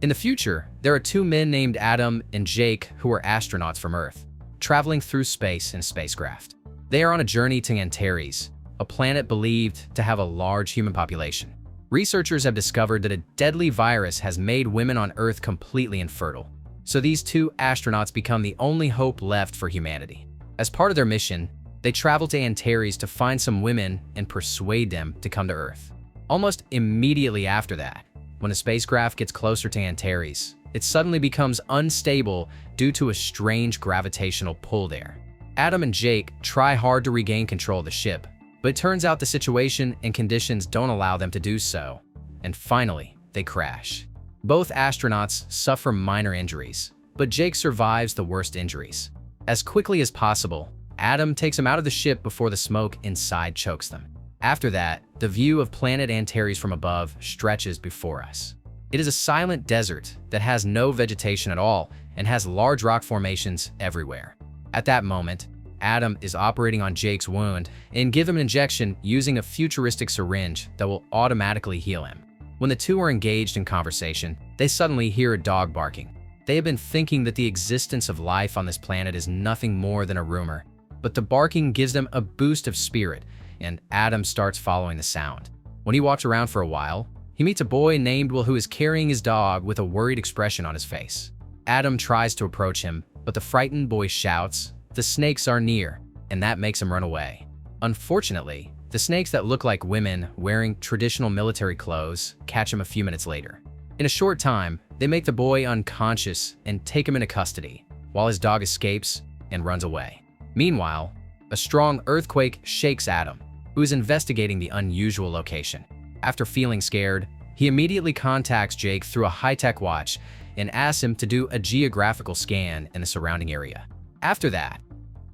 In the future, there are two men named Adam and Jake who are astronauts from Earth, traveling through space in a spacecraft. They are on a journey to Antares, a planet believed to have a large human population. Researchers have discovered that a deadly virus has made women on Earth completely infertile, so these two astronauts become the only hope left for humanity. As part of their mission, they travel to Antares to find some women and persuade them to come to Earth. Almost immediately after that, when the spacecraft gets closer to Antares, it suddenly becomes unstable due to a strange gravitational pull there. Adam and Jake try hard to regain control of the ship, but it turns out the situation and conditions don't allow them to do so, and finally, they crash. Both astronauts suffer minor injuries, but Jake survives the worst injuries. As quickly as possible, Adam takes him out of the ship before the smoke inside chokes them. After that, the view of planet Antares from above stretches before us. It is a silent desert that has no vegetation at all and has large rock formations everywhere. At that moment, Adam is operating on Jake's wound and give him an injection using a futuristic syringe that will automatically heal him. When the two are engaged in conversation, they suddenly hear a dog barking. They have been thinking that the existence of life on this planet is nothing more than a rumor, but the barking gives them a boost of spirit, and Adam starts following the sound. When he walks around for a while, he meets a boy named Will who is carrying his dog with a worried expression on his face. Adam tries to approach him, but the frightened boy shouts, "The snakes are near," and that makes him run away. Unfortunately, the snakes that look like women wearing traditional military clothes catch him a few minutes later. In a short time, they make the boy unconscious and take him into custody, while his dog escapes and runs away. Meanwhile, a strong earthquake shakes Adam, who is investigating the unusual location. After feeling scared, he immediately contacts Jake through a high-tech watch and asks him to do a geographical scan in the surrounding area. After that,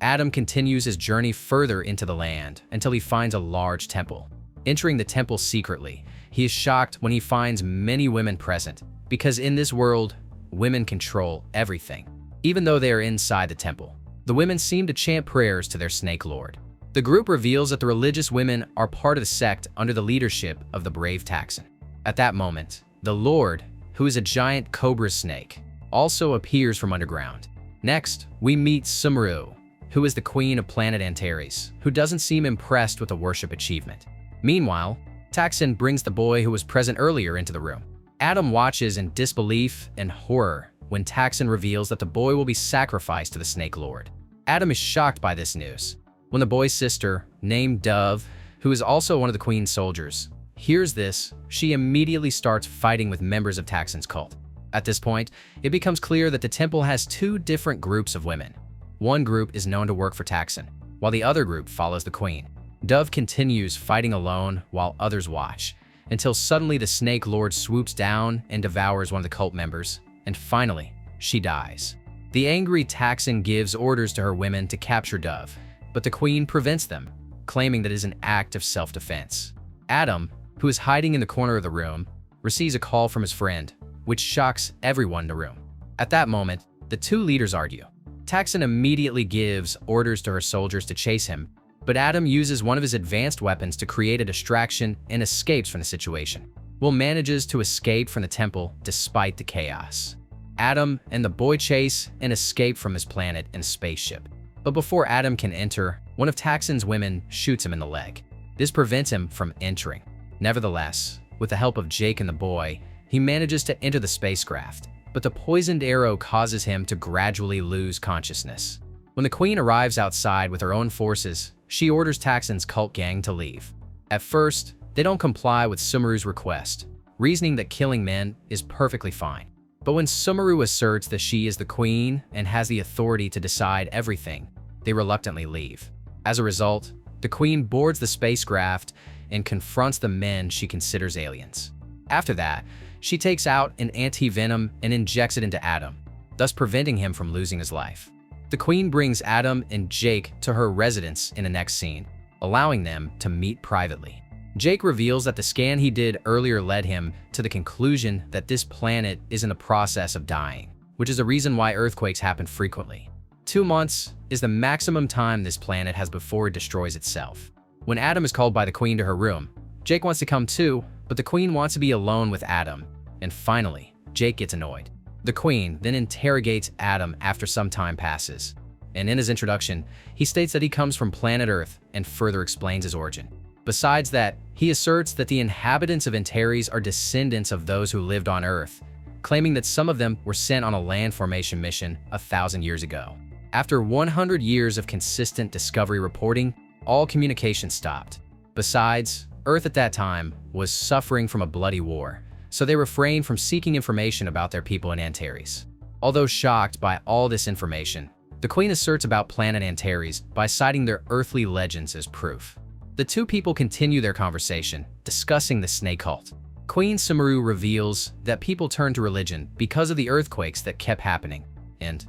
Adam continues his journey further into the land until he finds a large temple. Entering the temple secretly, he is shocked when he finds many women present, because in this world, women control everything. Even though they are inside the temple, the women seem to chant prayers to their snake lord. The group reveals that the religious women are part of the sect under the leadership of the brave Taxon. At that moment, the Lord, who is a giant cobra snake, also appears from underground. Next, we meet Sumeru, who is the queen of planet Antares, who doesn't seem impressed with the worship achievement. Meanwhile, Taxon brings the boy who was present earlier into the room. Adam watches in disbelief and horror when Taxon reveals that the boy will be sacrificed to the Snake Lord. Adam is shocked by this news. When the boy's sister, named Dove, who is also one of the Queen's soldiers, hears this, she immediately starts fighting with members of Taxon's cult. At this point, it becomes clear that the temple has two different groups of women. One group is known to work for Taxon, while the other group follows the Queen. Dove continues fighting alone while others watch, until suddenly the Snake Lord swoops down and devours one of the cult members, and finally, she dies. The angry Taxon gives orders to her women to capture Dove, but the Queen prevents them, claiming that it is an act of self-defense. Adam, who is hiding in the corner of the room, receives a call from his friend, which shocks everyone in the room. At that moment, the two leaders argue. Taxon immediately gives orders to her soldiers to chase him, but Adam uses one of his advanced weapons to create a distraction and escapes from the situation. Will manages to escape from the temple despite the chaos. Adam and the boy chase and escape from his planet in a spaceship. But before Adam can enter, one of Taxon's women shoots him in the leg. This prevents him from entering. Nevertheless, with the help of Jake and the boy, he manages to enter the spacecraft, but the poisoned arrow causes him to gradually lose consciousness. When the Queen arrives outside with her own forces, she orders Taxon's cult gang to leave. At first, they don't comply with Sumeru's request, reasoning that killing men is perfectly fine. But when Sumeru asserts that she is the Queen and has the authority to decide everything, they reluctantly leave. As a result, the Queen boards the spacecraft and confronts the men she considers aliens. After that, she takes out an anti-venom and injects it into Adam, thus preventing him from losing his life. The Queen brings Adam and Jake to her residence in the next scene, allowing them to meet privately. Jake reveals that the scan he did earlier led him to the conclusion that this planet is in the process of dying, which is the reason why earthquakes happen frequently. 2 months is the maximum time this planet has before it destroys itself. When Adam is called by the Queen to her room, Jake wants to come too, but the Queen wants to be alone with Adam. And finally, Jake gets annoyed. The Queen then interrogates Adam after some time passes, and in his introduction, he states that he comes from planet Earth and further explains his origin. Besides that, he asserts that the inhabitants of Antares are descendants of those who lived on Earth, claiming that some of them were sent on a land formation mission 1,000 years ago. After 100 years of consistent discovery reporting, all communication stopped. Besides, Earth at that time was suffering from a bloody war, so they refrained from seeking information about their people in Antares. Although shocked by all this information, the Queen asserts about planet Antares by citing their earthly legends as proof. The two people continue their conversation, discussing the snake cult. Queen Sumeru reveals that people turned to religion because of the earthquakes that kept happening, and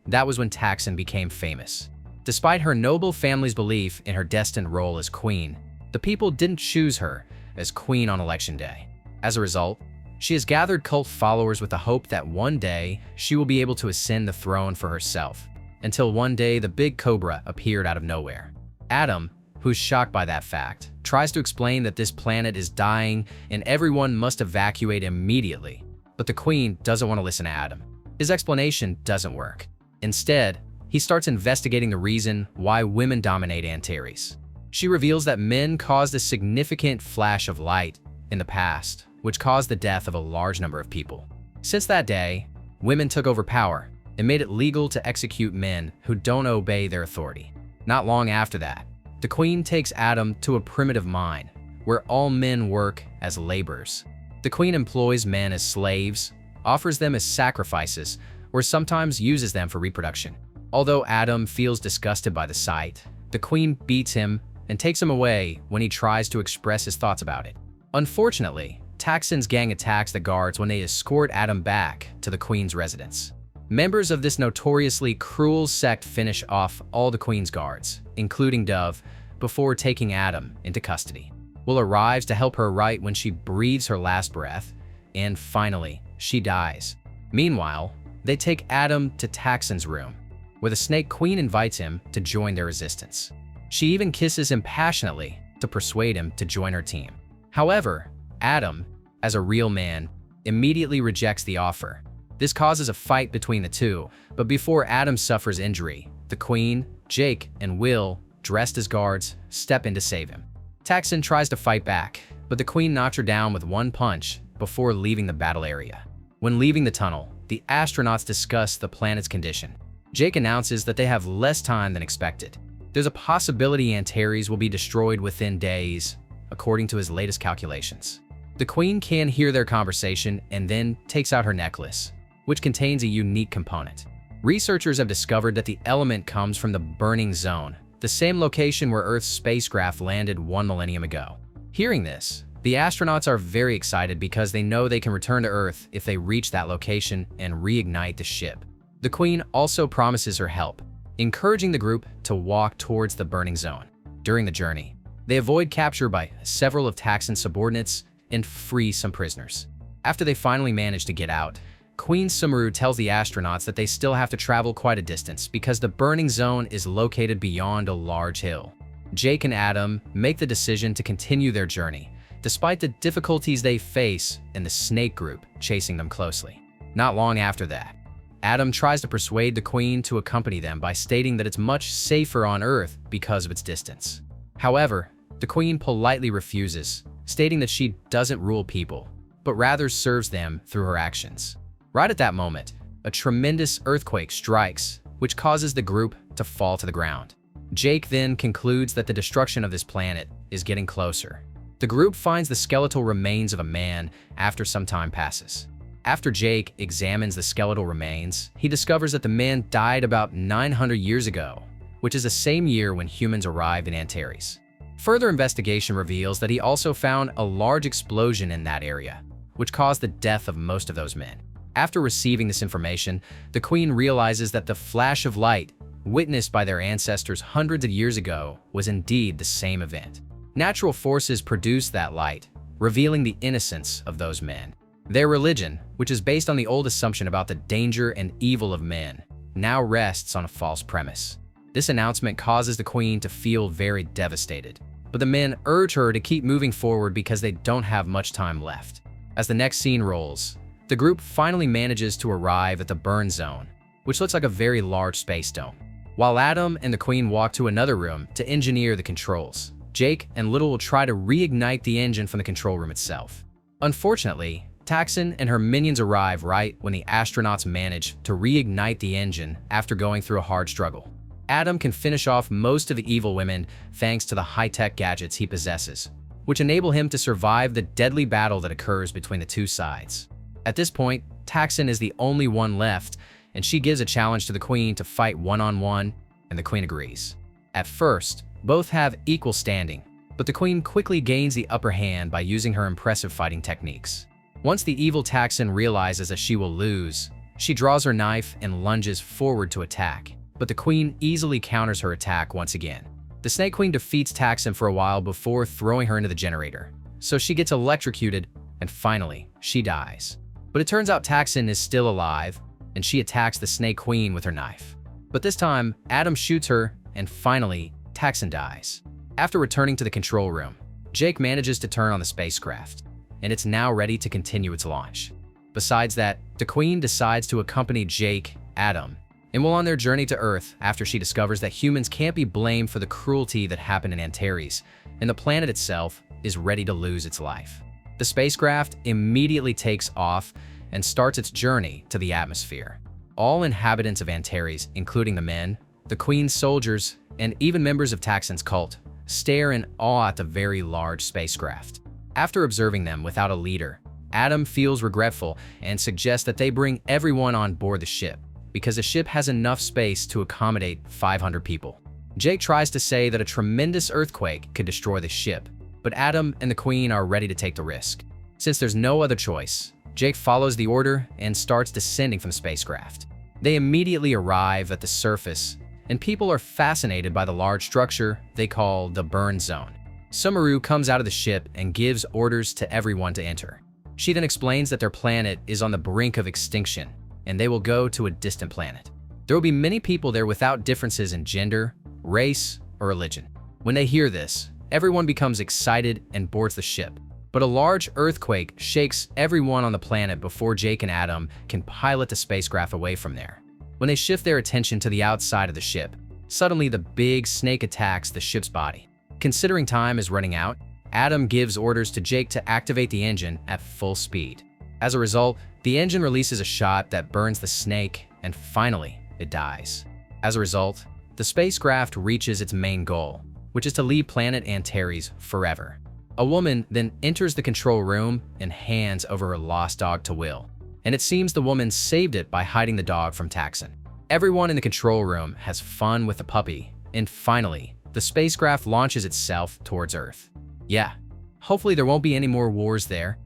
that was when Taxxon became famous. Despite her noble family's belief in her destined role as queen, the people didn't choose her as queen on election day. As a result, she has gathered cult followers with the hope that one day she will be able to ascend the throne for herself, until one day the big cobra appeared out of nowhere. Adam, who's shocked by that fact, tries to explain that this planet is dying and everyone must evacuate immediately, but the Queen doesn't want to listen to Adam. His explanation doesn't work. Instead, he starts investigating the reason why women dominate Antares. She reveals that men caused a significant flash of light in the past, which caused the death of a large number of people. Since that day, women took over power and made it legal to execute men who don't obey their authority. Not long after that, the Queen takes Adam to a primitive mine where all men work as laborers. The Queen employs men as slaves, offers them as sacrifices, or sometimes uses them for reproduction. Although Adam feels disgusted by the sight, the Queen beats him and takes him away when he tries to express his thoughts about it. Unfortunately, Taxxon's gang attacks the guards when they escort Adam back to the Queen's residence. Members of this notoriously cruel sect finish off all the Queen's guards, including Dove, before taking Adam into custody. Will arrives to help her right when she breathes her last breath, and finally, she dies. Meanwhile, they take Adam to Taxxon's room, where the Snake Queen invites him to join their resistance. She even kisses him passionately to persuade him to join her team. However, Adam, as a real man, immediately rejects the offer. This causes a fight between the two, but before Adam suffers injury, the Queen, Jake, and Will, dressed as guards, step in to save him. Taxxon tries to fight back, but the Queen knocks her down with one punch before leaving the battle area. When leaving the tunnel, the astronauts discuss the planet's condition. Jake announces that they have less time than expected. There's a possibility Antares will be destroyed within days, according to his latest calculations. The Queen can hear their conversation and then takes out her necklace, which contains a unique component. Researchers have discovered that the element comes from the burning zone, the same location where Earth's spacecraft landed 1 millennium ago. Hearing this, the astronauts are very excited because they know they can return to Earth if they reach that location and reignite the ship. The Queen also promises her help, encouraging the group to walk towards the burning zone. During the journey, they avoid capture by several of Taxxon's subordinates and free some prisoners. After they finally manage to get out, Queen Sumeru tells the astronauts that they still have to travel quite a distance because the burning zone is located beyond a large hill. Jake and Adam make the decision to continue their journey, despite the difficulties they face and the Snake group chasing them closely. Not long after that, Adam tries to persuade the Queen to accompany them by stating that it's much safer on Earth because of its distance. However, the Queen politely refuses, stating that she doesn't rule people, but rather serves them through her actions. Right at that moment, a tremendous earthquake strikes, which causes the group to fall to the ground. Jake then concludes that the destruction of this planet is getting closer. The group finds the skeletal remains of a man after some time passes. After Jake examines the skeletal remains, he discovers that the man died about 900 years ago, which is the same year when humans arrived in Antares. Further investigation reveals that he also found a large explosion in that area, which caused the death of most of those men. After receiving this information, the Queen realizes that the flash of light witnessed by their ancestors hundreds of years ago was indeed the same event. Natural forces produced that light, revealing the innocence of those men. Their religion, which is based on the old assumption about the danger and evil of men, now rests on a false premise. This announcement causes the Queen to feel very devastated, but the men urge her to keep moving forward because they don't have much time left. As the next scene rolls, the The group finally manages to arrive at the burn zone, which looks like a very large space dome. While Adam and the Queen walk to another room to engineer the controls, Jake and Little will try to reignite the engine from the control room itself. Unfortunately, Taxxon and her minions arrive right when the astronauts manage to reignite the engine after going through a hard struggle. Adam can finish off most of the evil women thanks to the high-tech gadgets he possesses, which enable him to survive the deadly battle that occurs between the two sides. At this point, Taxxon is the only one left, and she gives a challenge to the Queen to fight one-on-one, and the Queen agrees. At first, both have equal standing, but the Queen quickly gains the upper hand by using her impressive fighting techniques. Once the evil Taxxon realizes that she will lose, she draws her knife and lunges forward to attack, but the Queen easily counters her attack once again. The Snake Queen defeats Taxxon for a while before throwing her into the generator, so she gets electrocuted, and finally, she dies. But it turns out Taxxon is still alive, and she attacks the Snake Queen with her knife. But this time, Adam shoots her, and finally, Taxxon dies. After returning to the control room, Jake manages to turn on the spacecraft, and it's now ready to continue its launch. Besides that, the Queen decides to accompany Jake, Adam, and will on their journey to Earth after she discovers that humans can't be blamed for the cruelty that happened in Antares, and the planet itself is ready to lose its life. The spacecraft immediately takes off and starts its journey to the atmosphere. All inhabitants of Antares, including the men, the Queen's soldiers, and even members of Taxxon's cult, stare in awe at the very large spacecraft. After observing them without a leader, Adam feels regretful and suggests that they bring everyone on board the ship, because the ship has enough space to accommodate 500 people. Jake tries to say that a tremendous earthquake could destroy the ship, but Adam and the Queen are ready to take the risk. Since there's no other choice, Jake follows the order and starts descending from the spacecraft. They immediately arrive at the surface, and people are fascinated by the large structure they call the burn zone. Sumeru comes out of the ship and gives orders to everyone to enter. She then explains that their planet is on the brink of extinction, and they will go to a distant planet. There will be many people there without differences in gender, race, or religion. When they hear this, everyone becomes excited and boards the ship. But a large earthquake shakes everyone on the planet before Jake and Adam can pilot the spacecraft away from there. When they shift their attention to the outside of the ship, suddenly the big snake attacks the ship's body. Considering time is running out, Adam gives orders to Jake to activate the engine at full speed. As a result, the engine releases a shot that burns the snake, and finally, it dies. As a result, the spacecraft reaches its main goal, which is to leave planet Antares forever. A woman then enters the control room and hands over her lost dog to Will, and it seems the woman saved it by hiding the dog from Taxxon. Everyone in the control room has fun with the puppy, and finally, the spacecraft launches itself towards Earth. Yeah, hopefully there won't be any more wars there,